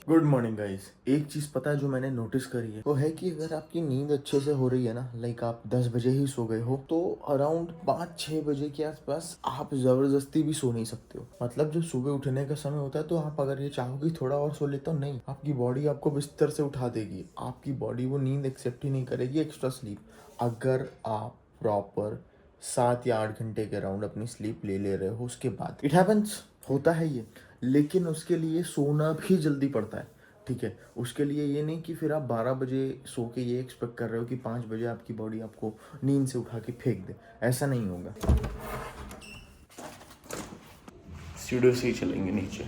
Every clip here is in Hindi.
Good morning guys. एक चीज पता है जो मैंने नोटिस करी है, वो है कि अगर आपकी नींद अच्छे से हो रही है ना, लाइक आप 10 बजे ही सो गए हो, तो अराउंड 5-6 बजे के आसपास आप जबरदस्ती भी सो नहीं सकते हो। मतलब जो सुबह उठने का समय होता है, तो आप अगर ये चाहो कि थोड़ा और सो लेता हो, नहीं, आपकी बॉडी आपको बिस्तर से उठा देगी। आपकी बॉडी वो नींद एक्सेप्ट ही नहीं करेगी, एक्स्ट्रा स्लीप। अगर आप प्रॉपर 7 या 8 घंटे के अराउंड अपनी स्लीप ले रहे हो, उसके बाद इट हैपन्स, होता है ये। लेकिन उसके लिए सोना भी जल्दी पड़ता है, ठीक है। उसके लिए ये नहीं कि फिर आप 12 बजे सो के ये एक्सपेक्ट कर रहे हो कि 5 बजे आपकी बॉडी आपको नींद से उठा के फेंक दे। ऐसा नहीं होगा। स्टूडियो से ही चलेंगे नीचे।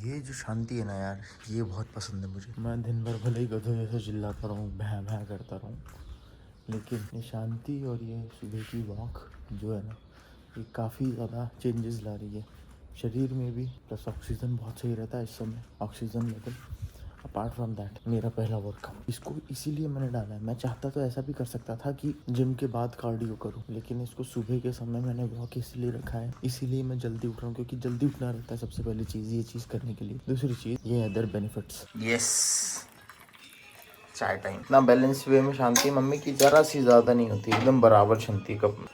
ये जो शांति है ना यार, ये बहुत पसंद है मुझे। मैं दिन भर भले ही गधों जैसे चिल्लाता रहूँ, भैं भैं करता रहूँ, लेकिन ये शांति और ये सुबह की वॉक जो है ना, ये काफ़ी ज़्यादा चेंजेस ला रही है शरीर में भी। प्लस ऑक्सीजन बहुत सही रहता है इस समय, oxygen level. Apart from that, मेरा पहला वर्कआउट, इसको इसीलिए मैंने डाला है। मैं चाहता तो ऐसा भी कर सकता था कि जिम के बाद कार्डियो करूं, लेकिन इसको सुबह के समय मैंने वॉक इसीलिए रखा है। इसीलिए मैं जल्दी उठ रहा हूँ, क्योंकि जल्दी उठना रहता है सबसे पहली चीज़, ये चीज़ करने के लिए। दूसरी चीज़ ये अदर बेनिफिट्स। यस, चाय टाइम ना। बैलेंस वे में शांति मम्मी की जरा सी ज़्यादा नहीं होती, एकदम बराबर शांति कप में।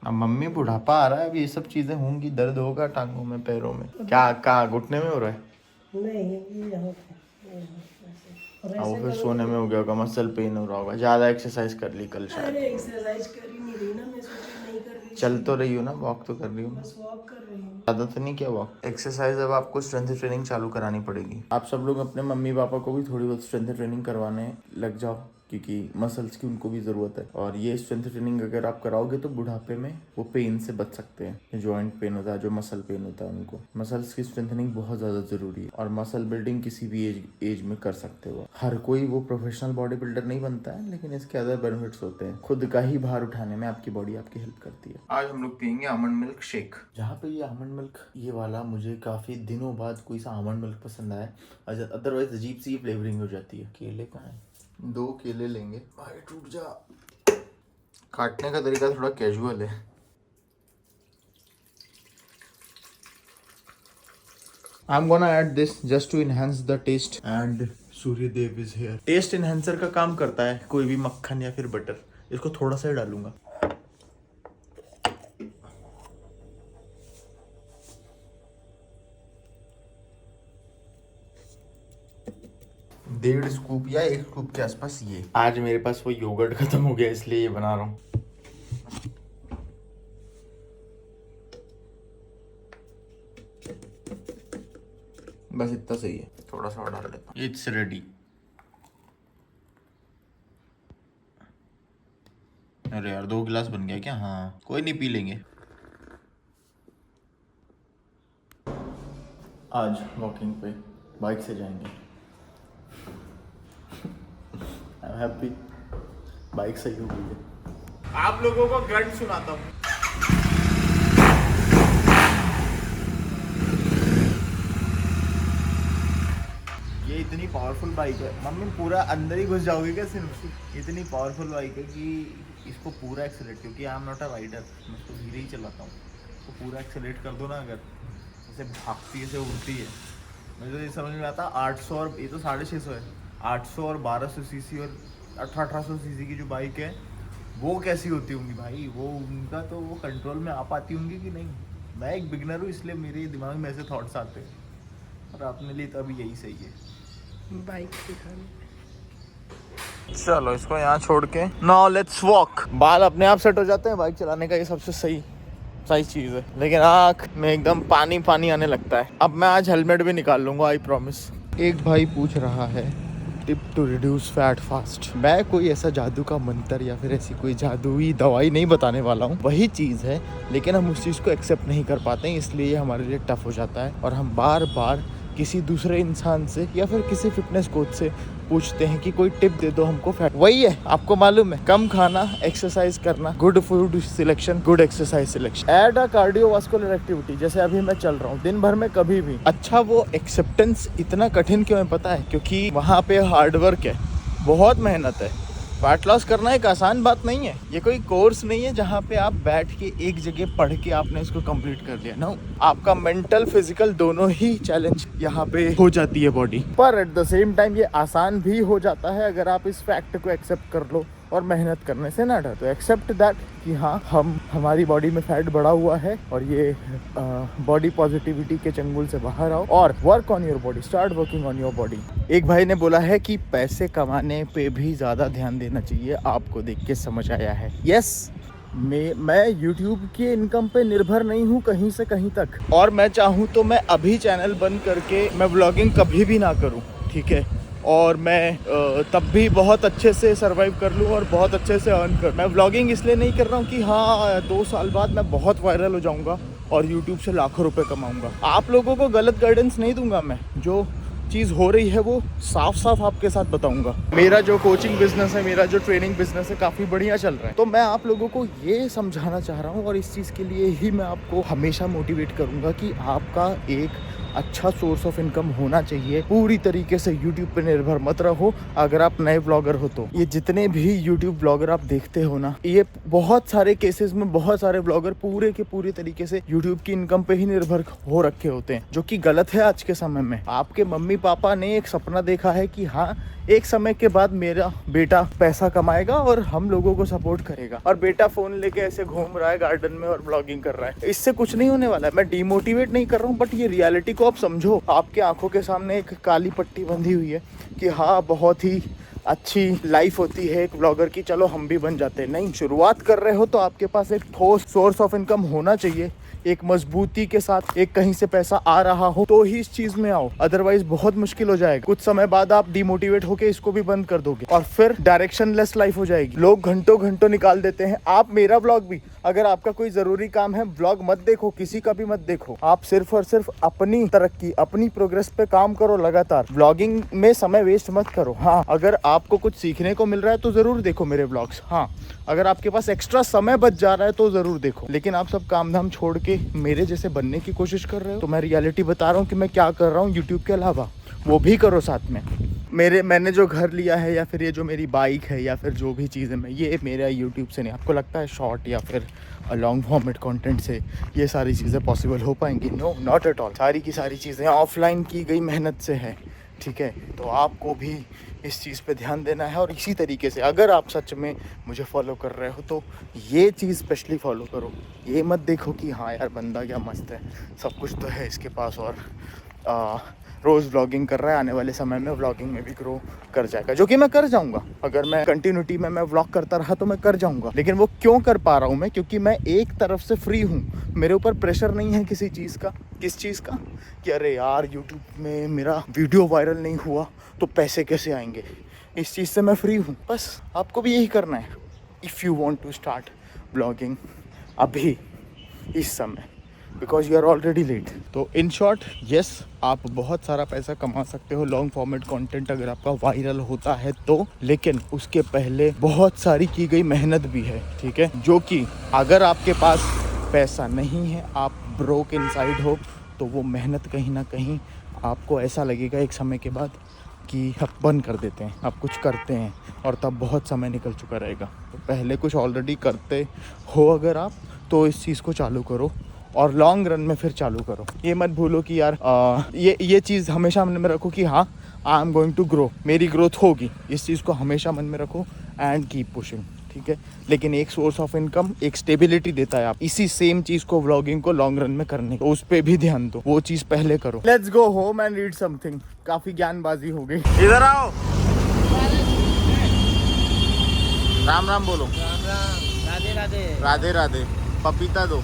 अब मम्मी बुढ़ापा आ रहा है, अब ये सब चीजें होंगी, दर्द होगा टांगों में, पैरों में। क्या कहाँ घुटने में हो रहा है? नहीं, वो फिर सोने में हो गया होगा, मसल पेन हो रहा होगा। ज्यादा एक्सरसाइज कर ली कल शायद। अरे एक्सरसाइज कर ही नहीं रही ना, मैं सोची नहीं कर रही। चल तो रही हो ना, वॉक तो कर रही हूँ। बस वॉक कर रही हूँ। ज्यादा तो नहीं किया वॉक। एक्सरसाइज अब आपको स्ट्रेंथ ट्रेनिंग चालू करानी पड़ेगी। आप सब लोग अपने मम्मी पापा को भी थोड़ी बहुत स्ट्रेंथ ट्रेनिंग करवाने लग जाओ, क्योंकि मसल्स की उनको भी ज़रूरत है। और ये स्ट्रेंथ ट्रेनिंग अगर आप कराओगे तो बुढ़ापे में वो पेन से बच सकते हैं। जॉइंट पेन होता है, जो मसल पेन होता है, उनको मसल्स की स्ट्रेंथनिंग बहुत ज़्यादा ज़रूरी है। और मसल बिल्डिंग किसी भी एज में कर सकते हो। हर कोई वो प्रोफेशनल बॉडी बिल्डर नहीं बनता है, लेकिन इसके अदर बेनिफिट्स होते हैं। खुद का ही भार उठाने में आपकी बॉडी आपकी हेल्प करती है। आज हम लोग पियेंगे आमंड मिल्क शेक। जहाँ पे ये आमंड मिल्क, ये वाला मुझे काफ़ी दिनों बाद कोई सा आमंड मिल्क पसंद आया। अदरवाइज अजीब सी फ्लेवरिंग हो जाती है। केले कहाँ है? 2 केले लेंगे। भाई टूट जा। काटने का तरीका थोड़ा कैजुअल है। I'm gonna add this just to enhance the taste and Suryadev is here। Taste enhancer का काम करता है कोई भी मक्खन या फिर बटर। इसको थोड़ा सा ही डालूंगा। डेढ़ स्कूप या 1 स्कूप के आसपास ये। आज मेरे पास वो योगर्ट खत्म हो गया, इसलिए ये बना रहा हूँ। बस इतना सही है, थोड़ा सा और डाल देता हूँ। It's ready. अरे यार 2 गिलास बन गया क्या? हाँ कोई नहीं, पी लेंगे। आज वॉकिंग पे बाइक से जाएंगे। आई एम हैप्पी, बाइक सही हो गई है। आप लोगों को ग्रंट सुनाता हूँ। ये इतनी पावरफुल बाइक है, मम्मी पूरा अंदर ही घुस जाओगे क्या सिर्फ? इतनी पावरफुल बाइक है कि इसको पूरा एक्सेलेरेट, क्योंकि I am not a rider, मैं इसको धीरे ही चलाता हूँ, तो पूरा एक्सेलेरेट कर दो ना, अगर जैसे भागती है, ऐसे उड़ती है। मुझे तो ये समझ में आता, 800 और ये तो 650 है, 800 और 1200 सीसी और 1800 सीसी की जो बाइक है, वो कैसी होती होंगी भाई? वो उनका तो वो कंट्रोल में आ पाती होंगी कि नहीं? मैं एक बिगनर हूँ, इसलिए मेरे दिमाग में ऐसे थॉट्स आते हैं, और अपने लिए तो अभी यही सही है, बाइक सिखाने। चलो इसको यहाँ छोड़ के नाउ लेट्स वॉक। बाल अपने आप सेट हो जाते हैं बाइक चलाने का, ये सबसे सही चीज़ है। लेकिन आँख में एकदम पानी पानी आने लगता है। अब मैं आज हेलमेट भी निकाल लूँगा, आई प्रॉमिस। एक भाई पूछ रहा है tip to reduce fat fast. मैं कोई ऐसा जादू का मंत्र या फिर ऐसी कोई जादुई दवाई नहीं बताने वाला हूँ, वही चीज़ है, लेकिन हम उस चीज़ को एक्सेप्ट नहीं कर पाते हैं, इसलिए ये हमारे लिए टफ हो जाता है। और हम बार बार किसी दूसरे इंसान से या फिर किसी फिटनेस कोच से पूछते हैं कि कोई टिप दे दो हमको फैट। वही है, आपको मालूम है, कम खाना, एक्सरसाइज करना, good food selection, good exercise selection, add अ कार्डियोवास्कुलर एक्टिविटी। जैसे अभी मैं चल रहा हूँ दिन भर में कभी भी। अच्छा, वो एक्सेप्टेंस इतना कठिन क्यों है पता है? क्योंकि वहाँ पे हार्ड वर्क है, बहुत मेहनत है, फैट लॉस करना एक आसान बात नहीं है, ये कोई कोर्स नहीं है जहाँ पे आप बैठ के एक जगह पढ़ के आपने इसको कंप्लीट कर लिया। नो, आपका मेंटल फिजिकल दोनों ही चैलेंज यहाँ पे हो जाती है बॉडी पर। एट द सेम टाइम ये आसान भी हो जाता है अगर आप इस फैक्ट को एक्सेप्ट कर लो और मेहनत करने से ना डर। तो एक्सेप्ट दैट कि हाँ, हमारी बॉडी में फैट बढ़ा हुआ है और ये बॉडी पॉजिटिविटी के चंगुल से बाहर आओ और work on your body, start working on your body. एक भाई ने बोला है कि पैसे कमाने पे भी ज़्यादा ध्यान देना चाहिए, आपको देख के समझ आया है। यस, मैं YouTube के इनकम पे निर्भर नहीं हूँ कहीं से कहीं तक, और मैं चाहूँ तो मैं अभी चैनल बंद करके मैं व्लॉगिंग कभी भी ना करूँ, ठीक है, और मैं तब भी बहुत अच्छे से सरवाइव कर लूँ और बहुत अच्छे से अर्न कर। मैं व्लॉगिंग इसलिए नहीं कर रहा हूँ कि हाँ 2 साल बाद मैं बहुत वायरल हो जाऊँगा और YouTube से लाखों रुपए कमाऊँगा। आप लोगों को गलत गाइडेंस नहीं दूंगा मैं, जो चीज़ हो रही है वो साफ साफ आपके साथ बताऊंगा। मेरा जो कोचिंग बिजनेस है, मेरा जो ट्रेनिंग बिजनेस है, काफ़ी बढ़िया चल रहा है। तो मैं आप लोगों को ये समझाना चाह रहा हूँ और इस चीज़ के लिए ही मैं आपको हमेशा मोटिवेट करूँगा कि आपका एक अच्छा सोर्स ऑफ इनकम होना चाहिए। पूरी तरीके से यूट्यूब पे निर्भर मत रहो। अगर आप नए ब्लॉगर हो तो ये जितने भी यूट्यूब ब्लॉगर आप देखते हो ना, ये बहुत सारे केसेस में बहुत सारे ब्लॉगर पूरे के पूरे तरीके से यूट्यूब की इनकम पे ही निर्भर हो रखे होते हैं, जो कि गलत है। आज के समय में आपके मम्मी पापा ने एक सपना देखा है कि हाँ, एक समय के बाद मेरा बेटा पैसा कमाएगा और हम लोगों को सपोर्ट करेगा, और बेटा फोन लेके ऐसे घूम रहा है गार्डन में और ब्लॉगिंग कर रहा है। इससे कुछ नहीं होने वाला है। मैं डिमोटिवेट नहीं कर रहा हूँ, बट ये रियलिटी को आप समझो। आपके आंखों के सामने एक काली पट्टी बंधी हुई है कि हाँ, बहुत ही अच्छी लाइफ होती है एक ब्लॉगर की, चलो हम भी बन जाते हैं। नहीं, शुरुआत कर रहे हो तो आपके पास एक ठोस सोर्स ऑफ इनकम होना चाहिए, एक मजबूती के साथ। एक कहीं से पैसा आ रहा हो तो ही इस चीज में आओ, अदरवाइज बहुत मुश्किल हो जाएगा। कुछ समय बाद आप डिमोटिवेट होके इसको भी बंद कर दोगे और फिर डायरेक्शनलेस लाइफ हो जाएगी। लोग घंटों घंटों निकाल देते हैं। आप मेरा ब्लॉग भी, अगर आपका कोई जरूरी काम है, ब्लॉग मत देखो, किसी का भी मत देखो। आप सिर्फ और सिर्फ अपनी तरक्की, अपनी प्रोग्रेस पे काम करो लगातार। ब्लॉगिंग में समय वेस्ट मत करो। हाँ, अगर आपको कुछ सीखने को मिल रहा है तो जरूर देखो मेरे ब्लॉग्स। हाँ, अगर आपके पास एक्स्ट्रा समय बच जा रहा है तो जरूर देखो। लेकिन आप सब काम धाम छोड़ के मेरे जैसे बनने की कोशिश कर रहे हो, तो मैं रियलिटी बता रहा हूँ कि मैं क्या कर रहा हूँ यूट्यूब के अलावा, वो भी करो साथ में। मैंने जो घर लिया है, या फिर ये जो मेरी बाइक है, या फिर जो भी चीज़ें मैं, ये मेरा यूट्यूब से नहीं। आपको लगता है शॉर्ट या फिर लॉन्ग फॉर्मेट कंटेंट से ये सारी चीज़ें पॉसिबल हो पाएंगी? No, not at all. सारी की सारी चीज़ें ऑफलाइन की गई मेहनत से है, ठीक है। तो आपको भी इस चीज़ पे ध्यान देना है। और इसी तरीके से अगर आप सच में मुझे फॉलो कर रहे हो तो ये चीज़ स्पेशली फॉलो करो। ये मत देखो कि हाँ यार, बंदा क्या मस्त है, सब कुछ तो है इसके पास, और रोज़ व्लॉगिंग कर रहा है, आने वाले समय में व्लॉगिंग में भी ग्रो कर जाएगा, जो कि मैं कर जाऊंगा। अगर मैं कंटिन्यूटी में मैं व्लॉग करता रहा तो मैं कर जाऊंगा। लेकिन वो क्यों कर पा रहा हूँ मैं? क्योंकि मैं एक तरफ से फ्री हूँ, मेरे ऊपर प्रेशर नहीं है किसी चीज़ का। किस चीज़ का? कि अरे यार, यूट्यूब में मेरा वीडियो वायरल नहीं हुआ तो पैसे कैसे आएंगे। इस चीज़ से मैं फ्री हूँ। बस आपको भी यही करना है if you want to start blogging अभी, इस समय, because you are already late. तो इन शॉर्ट, येस, आप बहुत सारा पैसा कमा सकते हो लॉन्ग फॉर्मेट कंटेंट अगर आपका वायरल होता है तो, लेकिन उसके पहले बहुत सारी की गई मेहनत भी है, ठीक है। जो कि अगर आपके पास पैसा नहीं है, आप ब्रोक इनसाइड हो, तो वो मेहनत कहीं ना कहीं आपको ऐसा लगेगा एक समय के बाद कि आप बंद कर देते हैं, आप कुछ करते हैं, और तब बहुत समय निकल चुका रहेगा। तो पहले कुछ ऑलरेडी करते हो अगर आप, तो इस चीज़ को चालू करो और लॉन्ग रन में फिर चालू करो। ये मत भूलो कि यार ये चीज़ हमेशा मन में रखो कि हाँ, I am going to grow, मेरी ग्रोथ होगी। इस चीज़ को हमेशा मन में रखो एंड कीप पुशिंग, ठीक है। लेकिन एक सोर्स ऑफ इनकम, एक स्टेबिलिटी देता है आप इसी सेम चीज़ को, व्लॉगिंग को लॉन्ग रन में करने, तो उस पर भी ध्यान दो, वो चीज़ पहले करो। Let's go home and read something. काफ़ी ज्ञानबाजी हो गई। इधर आओ, राम राम बोलो। राम राम, राधे राधे। राधे राधे। पपीता दो।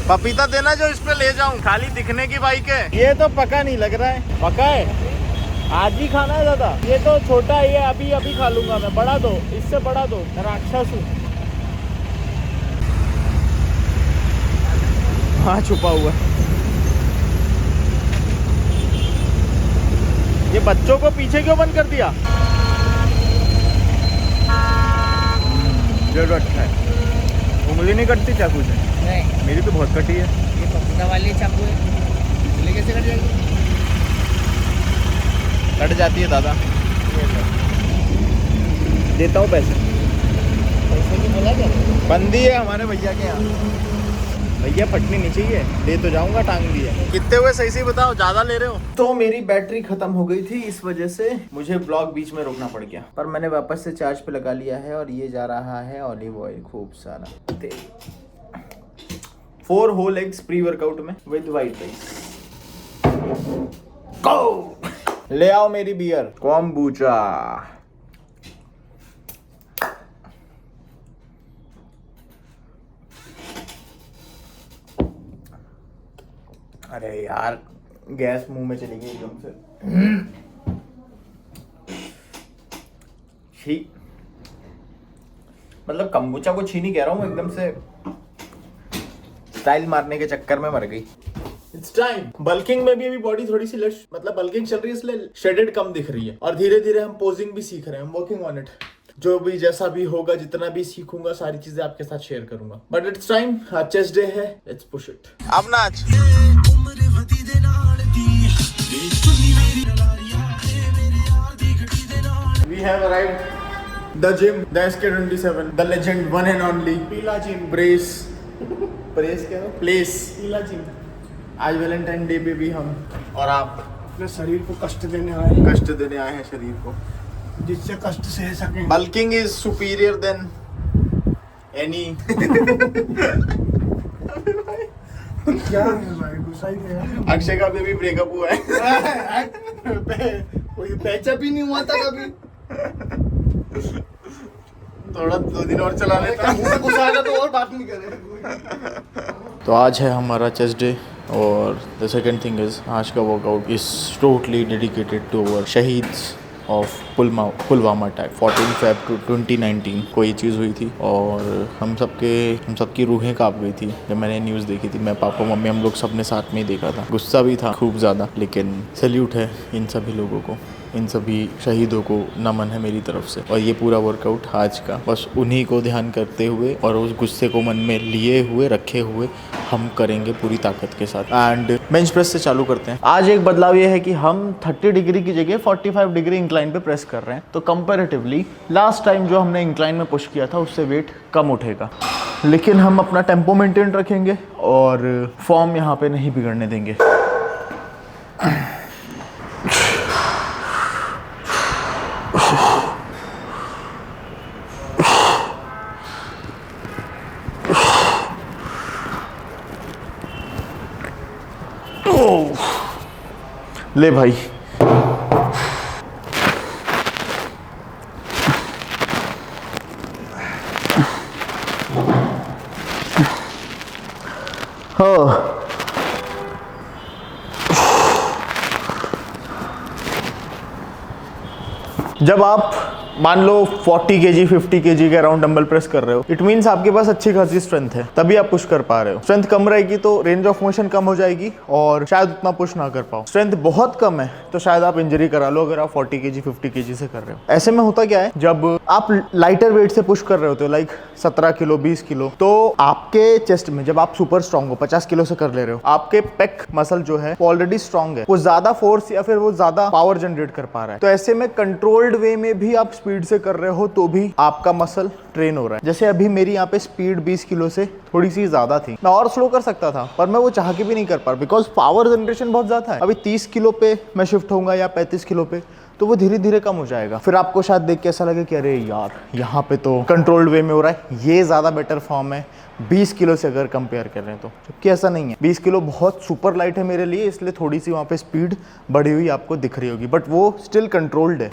पपीता देना जो इस पे ले जाऊं, खाली दिखने की बाइक है। ये तो पका नहीं लग रहा है। पका है, आज ही खाना है दादा। ये तो छोटा है, ये अभी अभी खा लूंगा मैं। बड़ा दो, इससे बड़ा दो, राक्षस हूँ। हाँ, छुपा हुआ है। ये बच्चों को पीछे क्यों बंद कर दिया? ये अच्छा है। उंगली नहीं कटती चाकू से? नहीं, मेरी तो बहुत कटी है। ये पपीता वाली चाकू है, उंगली कैसे कट जाएगी? कट जाती है दादा। देता हूँ पैसे। पैसे की बोला क्या? बंदी है हमारे भैया के यहाँ। भैया फटनी नहीं चाहिए, ले तो जाऊंगा, टांग दी है। कितने हुए सही से बताओ, ज्यादा ले रहे हो? तो मेरी बैटरी खत्म हो गई थी, इस वजह से मुझे ब्लॉग बीच में रोकना पड़ गया, पर मैंने वापस से चार्ज पे लगा लिया है। और ये जा रहा है ऑलिव ऑयल, खूब सारा तेल। 4 होल एग्स प्री वर्कआउट में विद वाइट राइस। गो! ले आओ मेरी बियर कॉम्बूचा। अरे यार, गैस मुंह में चली गई एकदम से। छी, मतलब कम्बुचा को छी नहीं कह रहा हूँ, एकदम से स्टाइल मारने के चक्कर में मर गई। It's time. बल्किंग में भी अभी बॉडी थोड़ी सी लेस, मतलब बल्किंग चल रही है, इसलिए शेडेड कम दिख रही है। और धीरे धीरे हम पोजिंग भी सीख रहे हैं, वर्किंग ऑन इट। जो भी जैसा भी होगा, जितना भी सीखूंगा, सारी चीजें आपके साथ शेयर करूंगा। बट इट्स टाइम, आज चेस्ट डे है, लेट्स पुश इट। अब नाच। We have arrived the gym, the SK27, the legend, one and only पीला जिम, Brace। Brace क्या है? Place। पीला जिम। आज वैलेंटाइन डे पे भी हम और आप अपने शरीर को कष्ट देने आए, कष्ट देने आए हैं शरीर को, जिससे कष्ट सह सके। Bulking is superior than any. क्या है भाई, गुस्सा ही गया। अक्षय का भी ब्रेकअप हुआ है। कोई पैचअप ही नहीं हुआ था कभी। थोड़ा 2 दिन और चला लेता। मुंह में गुस्सा आएगा तो और बात नहीं करेगा। तो आज है हमारा चेस्ट डे, और द सेकेंड थिंग इज, आज का workout is totally dedicated to our शहीद्स ऑफ पुलवामा अटैक 14 Feb 2019 को ये चीज़ हुई थी। और हम सबकी रूहें काँप गई थी जब मैंने न्यूज़ देखी थी। मैं, पापा, मम्मी, हम लोग सब ने साथ में ही देखा था। गुस्सा भी था खूब ज़्यादा, लेकिन सैल्यूट है इन सभी लोगों को, इन सभी शहीदों को नमन है मेरी तरफ से। और ये पूरा वर्कआउट आज का बस उन्हीं को ध्यान करते हुए और उस गुस्से को मन में लिए हुए रखे हुए हम करेंगे पूरी ताकत के साथ। एंड बेंच प्रेस से चालू करते हैं। आज एक बदलाव ये है कि हम 30 डिग्री की जगह 45 डिग्री इंक्लाइन पे प्रेस कर रहे हैं, तो कंपैरेटिवली लास्ट टाइम जो हमने इंक्लाइन में पुश किया था उससे वेट कम उठेगा, लेकिन हम अपना टेम्पो मेंटेन रखेंगे और फॉर्म यहाँ पे नहीं बिगड़ने देंगे। ले भाई, हाँ जब आप मान लो 40 kg 50 kg के अराउंड डंबल प्रेस कर रहे हो, इट मीन्स आपके पास अच्छी खासी स्ट्रेंथ है, तभी आप पुश कर पा रहे हो। स्ट्रेंथ कम रहेगी तो रेंज ऑफ मोशन कम हो जाएगी और शायद उतना पुश ना कर पाओ। स्ट्रेंथ बहुत कम है तो शायद आप इंजरी करा लो अगर आप 40 kg 50 kg से कर रहे हो। ऐसे में होता क्या है, जब आप लाइटर वेट से पुश कर रहे होते हो, लाइक 17 किलो 20 किलो, तो आपके चेस्ट में, जब आप सुपर स्ट्रॉन्ग हो 50 किलो से कर ले रहे हो, आपके पेक मसल जो है वो ऑलरेडी स्ट्रॉन्ग है, वो ज्यादा फोर्स या फिर वो ज्यादा पावर जनरेट कर पा रहा है। तो ऐसे में कंट्रोल्ड वे में भी आप स्पीड से कर रहे हो तो भी आपका मसल ट्रेन हो रहा है। जैसे अभी मेरी यहाँ पे स्पीड 20 किलो से थोड़ी सी ज्यादा थी, मैं और स्लो कर सकता था पर मैं वो चाह के भी नहीं कर पा रहा, बिकॉज पावर जनरेशन बहुत ज्यादा है। अभी 30 किलो पे मैं शिफ्ट होऊंगा या 35 किलो पे, तो वो धीरे धीरे कम हो जाएगा। फिर आपको शायद देख के ऐसा लगे कि अरे यार यहाँ पे तो कंट्रोल्ड वे में हो रहा है, ये ज्यादा बेटर फॉर्म है 20 किलो से अगर कंपेयर कर रहे हैं तो, जबकि ऐसा नहीं है। 20 किलो बहुत सुपर लाइट है मेरे लिए, इसलिए थोड़ी सी वहाँ पे स्पीड बढ़ी हुई आपको दिख रही होगी, बट वो स्टिल कंट्रोल्ड है।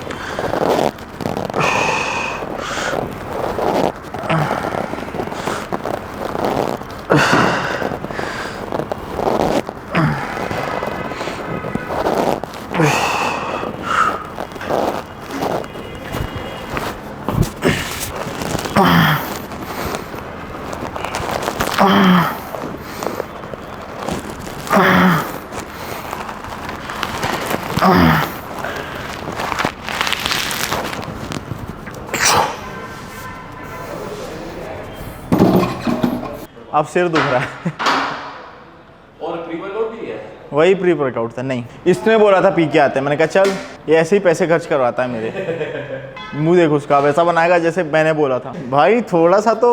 अब सिर दुख रहा है। और प्री वर्कआउट भी है। वही प्री वर्कआउट था। नहीं, इसने बोला था पी के आते हैं, मैंने कहा चल ये ऐसे ही पैसे खर्च करवाता है मेरे। मुंह देखो उसका, वैसा बनाएगा जैसे मैंने बोला था। भाई थोड़ा सा तो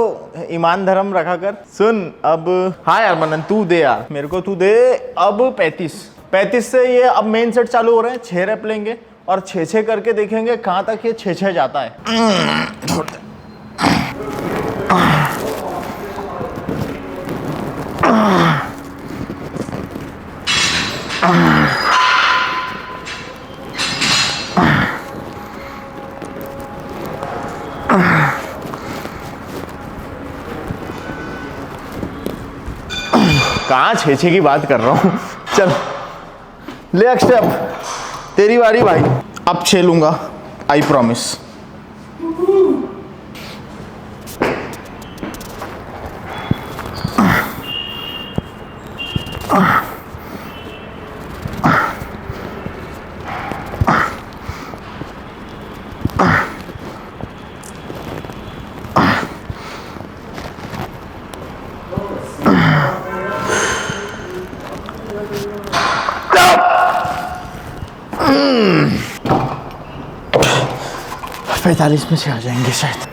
ईमान धर्म रखा कर। सुन अब, हाँ यार मनन तू दे यार मेरे को, तू दे। अब 35 से ये अब मेन सेट चालू हो रहे हैं। 6 रेप लेंगे और 6 करके देखेंगे कहाँ तक ये 6 जाता है। कहाँ 6 की बात कर रहा हूँ। चल ले अक्षय, अब तेरी बारी भाई। अब 6 लूंगा, आई प्रॉमिस। पैंतालीस में से आ जाएंगे शायद।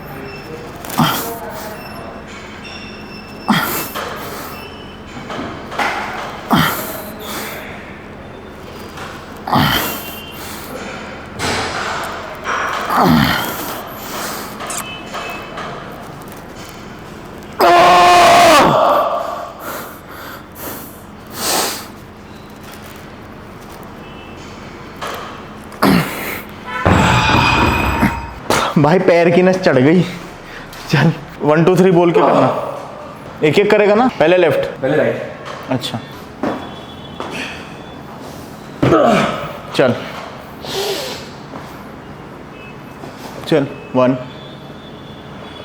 भाई पैर की नस चढ़ गई। चल 1 2 3 बोल के करना। एक एक करेगा ना, पहले लेफ्ट पहले राइट। अच्छा चल चल 1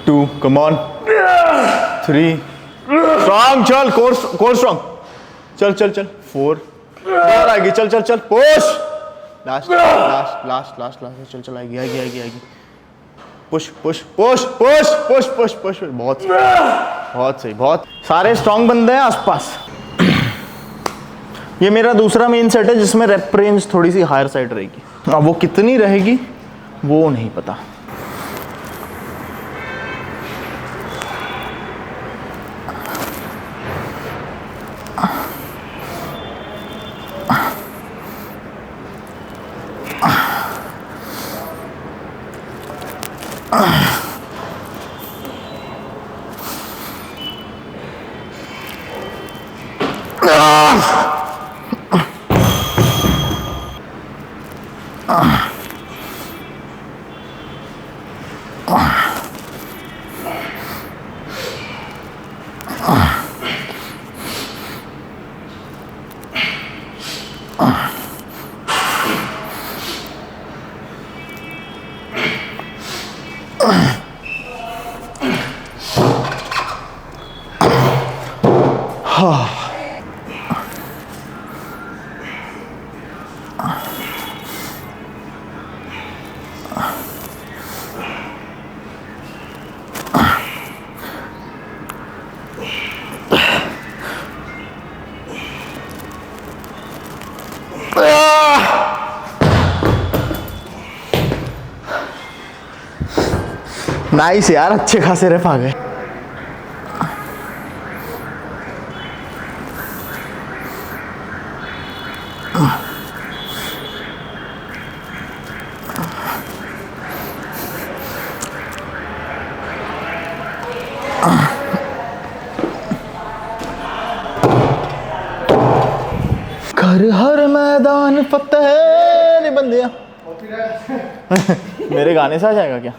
2 कम ऑन 3 स्ट्रॉन्ग, चल कोर स्ट्रॉन्ग, चल चल चल 4 आएगी, चल चल चल push, last last last last last, चल चल आएगी आएगी आएगी आएगी, push push push push push push push, बहुत सही, बहुत सारे स्ट्रॉन्ग बंदे हैं आसपास। ये मेरा दूसरा मेन सेट है जिसमें रेप रेंज थोड़ी सी हायर साइड रहेगी। अब वो कितनी रहेगी वो नहीं पता। नाइस यार, अच्छे खासे रेप आ गए। घर हर मैदान फतेह रे बंदिया। मेरे गाने से आ जाएगा क्या?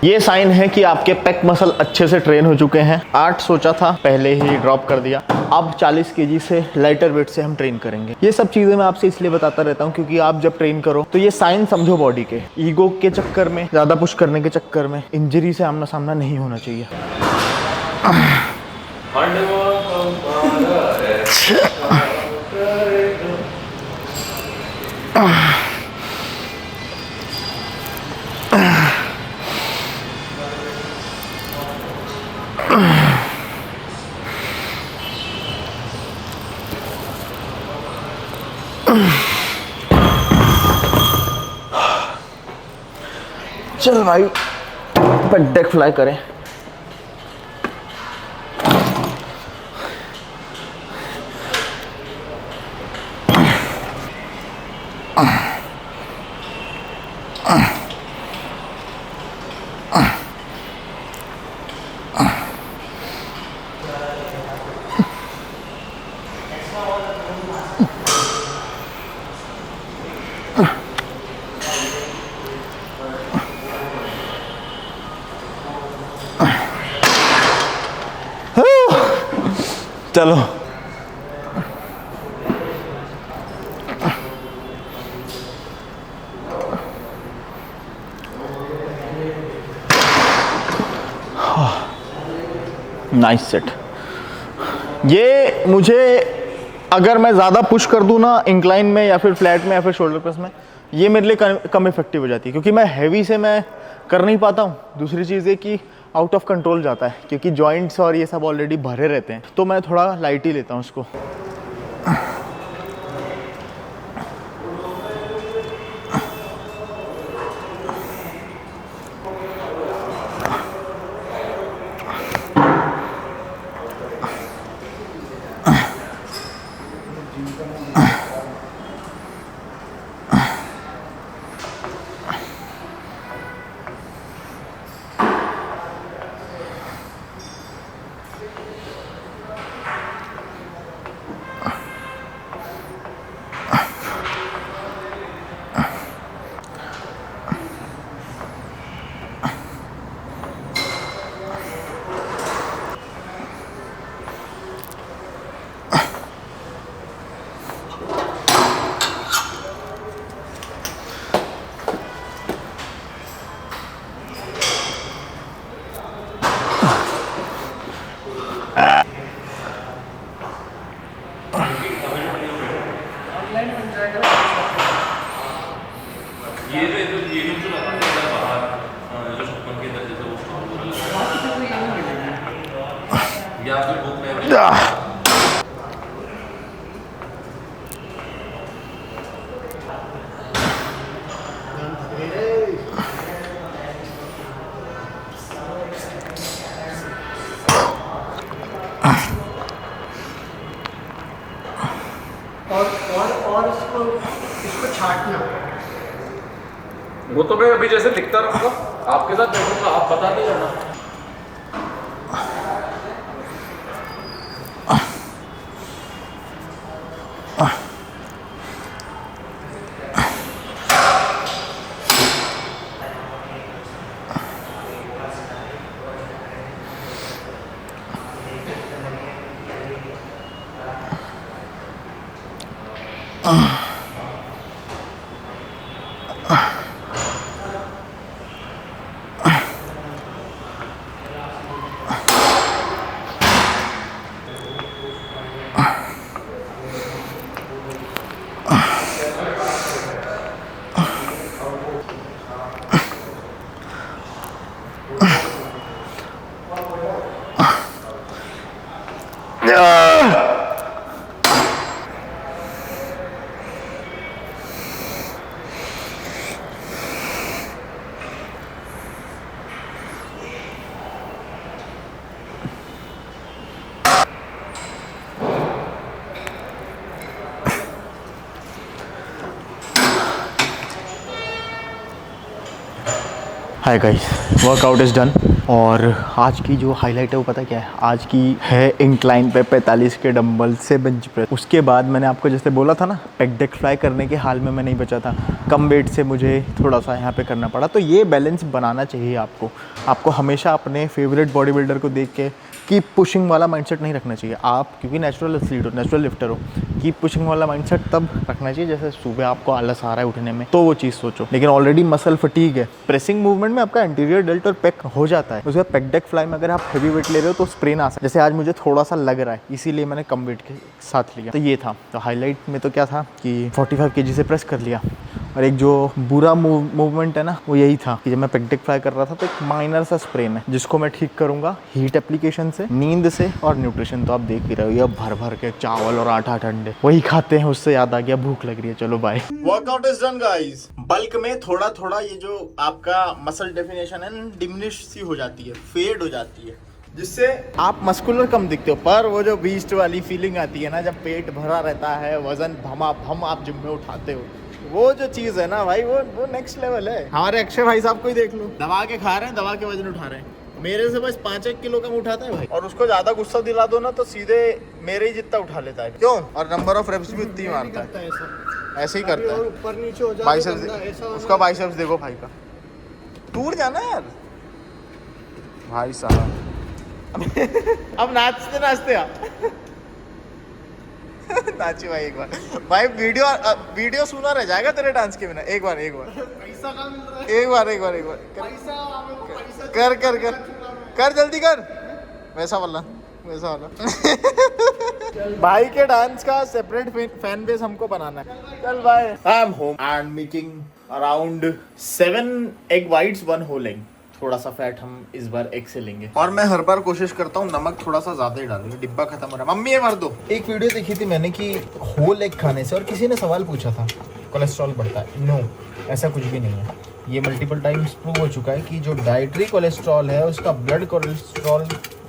ये साइन है कि आपके पेक मसल अच्छे से ट्रेन हो चुके हैं। 8 सोचा था, पहले ही ड्रॉप कर दिया। अब 40 केजी से लाइटर वेट से हम ट्रेन करेंगे। ये सब चीज़ें मैं आपसे इसलिए बताता रहता हूँ क्योंकि आप जब ट्रेन करो तो ये साइन समझो बॉडी के। ईगो के चक्कर में, ज़्यादा पुश करने के चक्कर में इंजरी से आमना सामना नहीं होना चाहिए। चल भाई, पेक डेक फ्लाई करें। चलो नाइस सेट। ये मुझे अगर मैं ज़्यादा पुश कर दूँ ना इंक्लाइन में या फिर फ्लैट में या फिर शोल्डर प्रेस में, ये मेरे लिए कम इफेक्टिव हो जाती है क्योंकि मैं हैवी से मैं कर नहीं पाता हूँ। दूसरी चीज़ है कि आउट ऑफ कंट्रोल जाता है क्योंकि जॉइंट्स और ये सब ऑलरेडी भरे रहते हैं, तो मैं थोड़ा लाइट ही लेता हूँ उसको। और इसको छाटना। वो तो मैं अभी जैसे दिखता रहूँगा, आपके साथ बैठूंगा, आप बताते जाना। Hi guys, workout is done और आज की जो हाईलाइट है वो पता क्या है, आज की है इंक्लाइन पे 45 के डंबल से बेंच प्रेस। उसके बाद मैंने आपको जैसे बोला था ना, पेक डेक फ्लाई करने के हाल में मैं नहीं बचा था, कम वेट से मुझे थोड़ा सा यहाँ पे करना पड़ा। तो ये बैलेंस बनाना चाहिए आपको हमेशा अपने फेवरेट बॉडी बिल्डर को देख के कीप पुशिंग वाला माइंडसेट नहीं रखना चाहिए आप, क्योंकि नेचुरल एथलीट हो, नेचुरल लिफ्टर हो। कीप पुशिंग वाला माइंडसेट तब रखना चाहिए जैसे सुबह आपको आलस आ रहा है उठने में, तो वो चीज़ सोचो। लेकिन ऑलरेडी मसल फटीग है, प्रेसिंग मूवमेंट में आपका एंटीरियर डेल्ट और पेक हो जाता है। उसके बाद पेक डेक फ्लाई में अगर आप हैवी वेट ले रहे हो तो स्प्रेन आ सकता है। जैसे आज मुझे थोड़ा सा लग रहा है, इसीलिए मैंने कम वेट के साथ लिया। तो ये था, तो हाईलाइट में तो क्या था कि 45 kg से प्रेस कर लिया। और एक जो बुरा मूवमेंट है ना, वो यही था कि जब मैं पेक डेक फ्लाई कर रहा था तो एक माइनर सा स्प्रेन है, जिसको मैं ठीक करूंगा हीट एप्लीकेशन से, नींद से और न्यूट्रिशन। तो आप देख ही रहे हो, ये भर भर के चावल और आटा ठंडे वही खाते हैं। उससे याद आ गया, भूख लग रही है, चलो bye. Workout is done guys. Bulk में थोड़ा थोड़ा ये जो आपका मसल डेफिनेशन है ना, डिमिनिश सी हो जाती है, फेड हो जाती है, जिससे आप मस्कुलर कम दिखते हो। पर वो जो बीस्ट वाली फीलिंग आती है ना, जब पेट भरा रहता है, वजन भमा भम आप जिम में उठाते हो, वो जो चीज है ना भाई, वो नेक्स्ट लेवल है। हमारे अक्षय भाई साहब को ही देख लो, दबा के खा रहे हैं, दबा के वजन उठा रहे हैं। मेरे से बस 5-1 किलो कम उठाता है भाई, और उसको ज्यादा गुस्सा दिला दो ना तो सीधे मेरे ही जितना उठा लेता है। क्यों? और नंबर ऑफ रेप्स भी उतनी मारता है, ऐसे ही करता है। ऊपर नीचे हो जाए बाइसेप्स, उसका बाइसेप्स देखो भाई का, टूट जाना यार भाई साहब। अब नाचते नाचते आप नाची भाई एक बार भाई, वीडियो सुना रह जाएगा तेरे डांस के बिना। एक बार पैसा कहाँ मिल रहा है? एक बार पैसा हमें को पैसा कर जल्दी कर, वैसा वाला भाई के डांस का सेपरेट फैन बेस हमको बनाना है। चल bye. I am home and making around 7 egg whites 1 whole egg. थोड़ा सा फैट हम इस बार एग से लेंगे, और मैं हर बार कोशिश करता हूँ नमक थोड़ा सा ज्यादा ही डालूंगा, डिब्बा खत्म हो रहा है। मम्मी ये भर दो। एक वीडियो देखी थी मैंने कि होल एग खाने से, और किसी ने सवाल पूछा था कोलेस्ट्रॉल बढ़ता है। नो, ऐसा कुछ भी नहीं है। ये मल्टीपल टाइम्स प्रूव हो चुका है कि जो डाइटरी कोलेस्ट्रॉल है उसका ब्लड कोलेस्ट्रॉल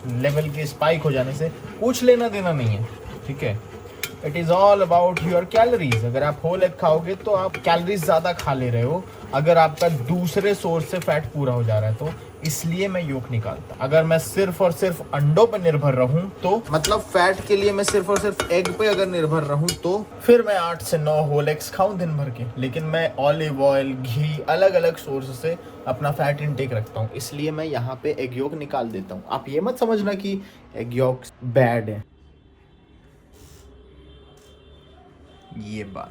लेवल के स्पाइक हो जाने से कुछ लेना देना नहीं है, ठीक है। It is all about your calories. अगर आप होल एग खाओगे तो आप कैलोरीज ज़्यादा खा ले रहे हो, अगर आपका दूसरे सोर्स से फैट पूरा हो जा रहा है तो। इसलिए मैं योग निकालता। अगर मैं सिर्फ और सिर्फ अंडों पर निर्भर रहूं तो, मतलब फैट के लिए मैं सिर्फ और सिर्फ एग पे अगर निर्भर रहूं तो फिर मैं 8 से 9 होल एग्स खाऊं दिन भर के। लेकिन मैं ऑलिव ऑयल, घी, अलग अलग सोर्स से अपना फैट इनटेक रखता हूं, इसलिए मैं यहाँ पे एग योग निकाल देता हूँ। आप ये मत समझना कि एग योग बैड है, ये बात।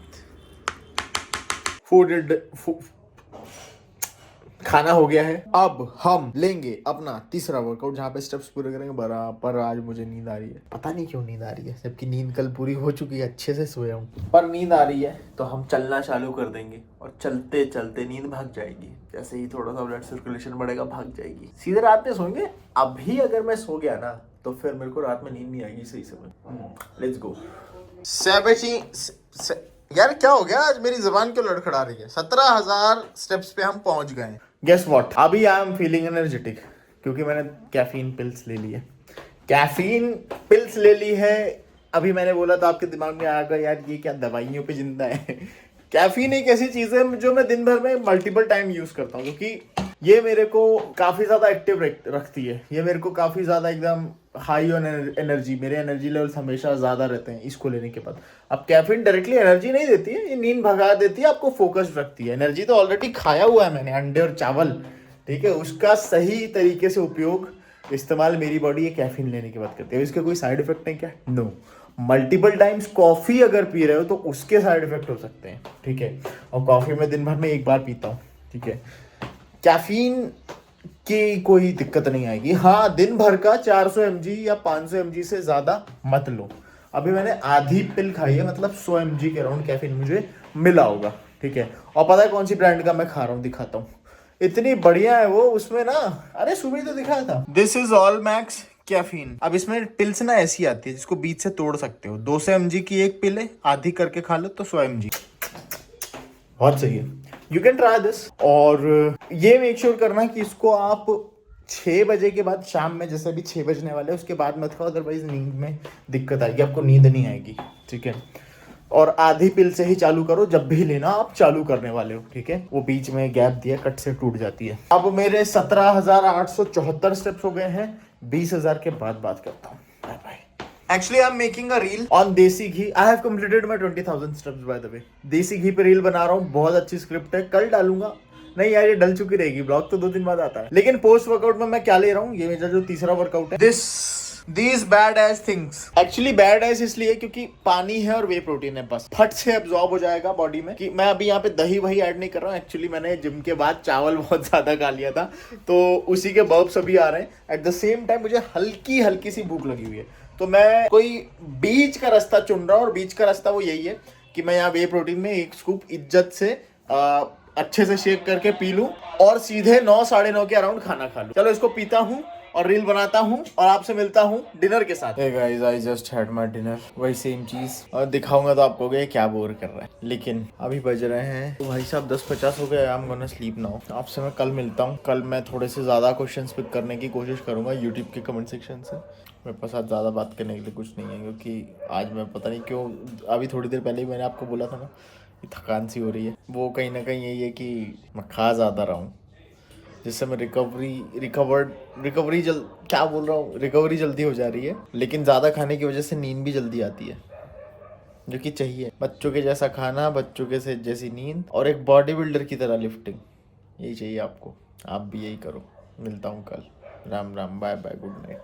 खाना हो गया है, अब हम लेंगे अपना तीसरा वर्कआउट, जहाँ पे स्टेप्स पूरे करेंगे बराबर। आज मुझे नींद आ रही है, पता नहीं क्यों नींद आ रही है, जबकि नींद कल पूरी हो चुकी है, अच्छे से सोया हूँ, पर नींद आ रही है तो हम चलना चालू कर देंगे, और चलते चलते नींद भाग जाएगी। जैसे ही थोड़ा सा ब्लड सर्कुलेशन बढ़ेगा, भाग जाएगी। सीधे रात में सोएंगे। अभी अगर मैं सो गया ना तो फिर मेरे को रात में नींद नहीं आएगी सही समय। Let's go. यार क्या हो गया, आज मेरी जुबान क्यों लड़खड़ा रही है। 17,000 स्टेप्स पे हम पहुंच गए। गेस व्हाट, अभी आई एम फीलिंग एनर्जेटिक, क्योंकि मैंने कैफीन पिल्स ले ली है। कैफीन पिल्स ले ली है। अभी मैंने बोला तो आपके दिमाग में आएगा यार ये क्या दवाइयों पे जिंदा है। कैफीन एक ऐसी चीज है जो मैं दिन भर में मल्टीपल टाइम यूज करता हूँ, क्योंकि ये मेरे को काफी ज्यादा एक्टिव रखती है। ये मेरे को काफी ज्यादा एकदम हाई ऑन एनर्जी, मेरे एनर्जी लेवल्स हमेशा ज्यादा रहते हैं इसको लेने के बाद। अब कैफीन डायरेक्टली एनर्जी नहीं देती है, ये नींद भगा देती है, आपको फोकस्ड रखती है। एनर्जी तो ऑलरेडी खाया हुआ है मैंने, अंडे और चावल, ठीक है। उसका सही तरीके से उपयोग, इस्तेमाल मेरी बॉडी ये कैफीन लेने के बाद करती है। इसके कोई साइड इफेक्ट नहीं क्या? नो। मल्टीपल टाइम्स कॉफी अगर पी रहे हो तो उसके साइड इफेक्ट हो सकते हैं, ठीक है। और कॉफी में दिन भर में 1 बार पीता हूँ, ठीक है। कैफीन की कोई दिक्कत नहीं आएगी। हाँ, दिन भर का 400 mg या 500 mg से ज्यादा मत लो। अभी मैंने आधी पिल खाई है, मतलब 100 mg के अराउंड कैफीन मुझे मिला होगा, ठीक है। और पता है कौन सी ब्रांड का मैं खा रहा हूँ, दिखाता हूँ। इतनी बढ़िया है वो, उसमें ना, अरे सुबह तो दिखाया था, this is all max caffeine. अब इसमें पिल्स ना ऐसी आती है जिसको बीच से तोड़ सकते हो। 200 mg की एक पिल है, आधी करके खा लो तो 100 mg, बहुत सही है। You can try this. और ये मेक श्योर करना कि इसको आप 6 बजे के बाद, शाम में जैसे अभी 6 बजने वाले, उसके बाद मत खाओ, अदरवाइज नींद में दिक्कत आएगी, आपको नींद नहीं आएगी, ठीक है। और आधी पिल से ही चालू करो जब भी लेना आप चालू करने वाले हो, ठीक है। वो बीच में गैप दिया, कट से टूट जाती है। अब मेरे 17,874 स्टेप्स हो गए हैं। 20,000 के बाद बात करता हूँ। Bye bye. Actually, I'm making a reel on देसी घी. I have completed my 20,000 steps by the way. देसी घी पे रील बना रहा हूँ, बहुत अच्छी स्क्रिप्ट है, कल डालूंगा। नहीं यार, ये डल चुकी रहेगी, ब्लॉग तो 2 दिन बाद आता है। लेकिन पोस्ट वर्कआउट में मैं क्या ले रहा हूँ, ये मेरा जो तीसरा वर्कआउट है, These bad ass things. Actually bad ass इसलिए क्योंकि पानी है और वे प्रोटीन है, बस फट से एब्जॉर्ब हो जाएगा बॉडी में। कि मैं अभी यहाँ पे दही वही ऐड नहीं कर रहा हूँ। एक्चुअली मैंने जिम के बाद चावल बहुत ज्यादा खा लिया था, तो उसी के बर्ब्स अभी आ रहे हैं। एट द सेम टाइम मुझे हल्की हल्की सी भूख लगी हुई है, तो मैं कोई बीच का रास्ता चुन रहा हूँ। और बीच का रास्ता वो यही है कि मैं यहाँ वे प्रोटीन में 1 स्कूप इज्जत से अच्छे से शेक करके पी लूँ और सीधे 9 साढ़े 9 के अराउंड खाना खा लूँ। चलो इसको पीता हूँ और रील बनाता हूँ और आपसे मिलता हूँ डिनर के साथ। Hey guys, I just had my dinner, वही सेम चीज। और दिखाऊंगा तो आपको ये क्या बोर कर रहा है। लेकिन अभी बज रहे हैं तो भाई साहब 10:50 हो गए। I'm gonna sleep now। आपसे मैं कल मिलता हूँ। कल मैं थोड़े से ज़्यादा क्वेश्चंस पिक करने की कोशिश करूँगा यूट्यूब के कमेंट सेक्शन से। मेरे पास आज ज़्यादा बात करने के लिए कुछ नहीं है, क्योंकि आज मैं पता नहीं क्यों, अभी थोड़ी देर पहले ही मैंने आपको बोला था ना, थकान सी हो रही है। वो कहीं ना कहीं यही है कि मैं खा ज़्यादा रहा हूँ, जिससे मैं रिकवरी जल्दी हो जा रही है। लेकिन ज़्यादा खाने की वजह से नींद भी जल्दी आती है, जो कि चाहिए। बच्चों के जैसा खाना, बच्चों के से जैसी नींद और एक बॉडी बिल्डर की तरह लिफ्टिंग, यही चाहिए आपको। आप भी यही करो। मिलता हूँ कल। Ram Ram, bye bye, good night.